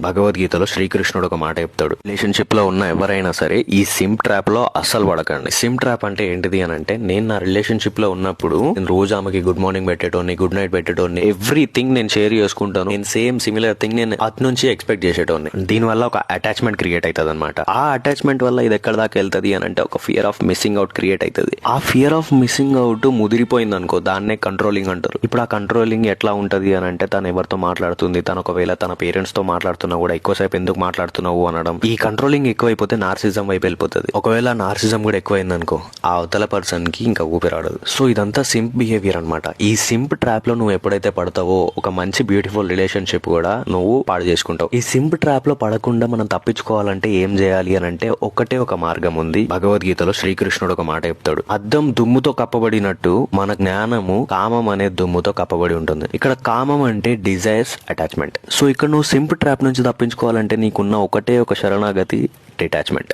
భగవద్గీతలో శ్రీకృష్ణుడు ఒక మాట చెప్తాడు, రిలేషన్షిప్ లో ఉన్న ఎవరైనా సరే ఈ సిమ్ ట్రాప్ లో అస్సలు పడకండి. సిమ్ ట్రాప్ అంటే ఏంటిది అని అంటే, నేను నా రిలేషన్షిప్ లో ఉన్నప్పుడు నేను రోజు ఆమెకి గుడ్ మార్నింగ్ పెట్టేటోని, గుడ్ నైట్ పెట్టేటోని, ఎవ్రీథింగ్ నేను షేర్ చేసుకుంటాను. నేను సేమ్ సిమిలర్ థింగ్ నేను అటు నుంచి ఎక్స్పెక్ట్ చేసేటోని. దీని వల్ల ఒక అటాచ్మెంట్ క్రియేట్ అవుతుంది అనమాట. ఆ అటాచ్మెంట్ వల్ల ఇది ఎక్కడ దాకా వెళ్తుంది అని అంటే, ఒక fear of missing out create అవుతుంది. ఆ ఫియర్ ఆఫ్ మిస్సింగ్ అవుట్ ముదిరిపోయింది అనుకో, దాన్నే కంట్రోలింగ్ అంటారు. ఇప్పుడు ఆ కంట్రోలింగ్ ఎట్లా ఉంటది అని అంటే, తను ఎవరితో మాట్లాడుతుంది, తను ఒకవేళ తన పేరెంట్స్ తో మాట్లాడుతున్నా కూడా ఎక్కువసేపు ఎందుకు మాట్లాడుతున్నావు అనడం. ఈ కంట్రోలింగ్ ఎక్కువైపోతే నార్సిజం వైపు వెళ్ళిపోతుంది. ఒకవేళ నార్సిజం కూడా ఎక్కువైంది అనుకో, ఆ అవతల పర్సన్ కి ఇంకా ఊపిరాడదు. సో ఇదంతా సింప్ బిహేవియర్ అనమాట. ఈ సింప్ ట్రాప్ లో నువ్వు ఎప్పుడైతే పడతావో, ఒక మంచి బ్యూటిఫుల్ రిలేషన్షిప్ కూడా నువ్వు పాడు చేసుకుంటావు. ఈ సింప్ ట్రాప్ లో పడకుండా మనం తప్పించుకోవాలంటే ఏం చేయాలి అని అంటే, ఒకటే ఒక మార్గం ఉంది. భగవద్గీతలో శ్రీకృష్ణుడు ఒక మాట చెప్తాడు, అద్దం దుమ్ముతో కప్పబడినట్టు మన జ్ఞానము కామం అనే దుమ్ముతో కప్పబడి ఉంటుంది. ఇక్కడ కామం అంటే డిజైర్స్, అటాచ్మెంట్. సో ఇక్కడ నువ్వు సింప్ ట్రాప్ నుంచి తప్పించుకోవాలంటే నీకున్న ఒకటే ఒక శరణాగతి, డిటాచ్మెంట్.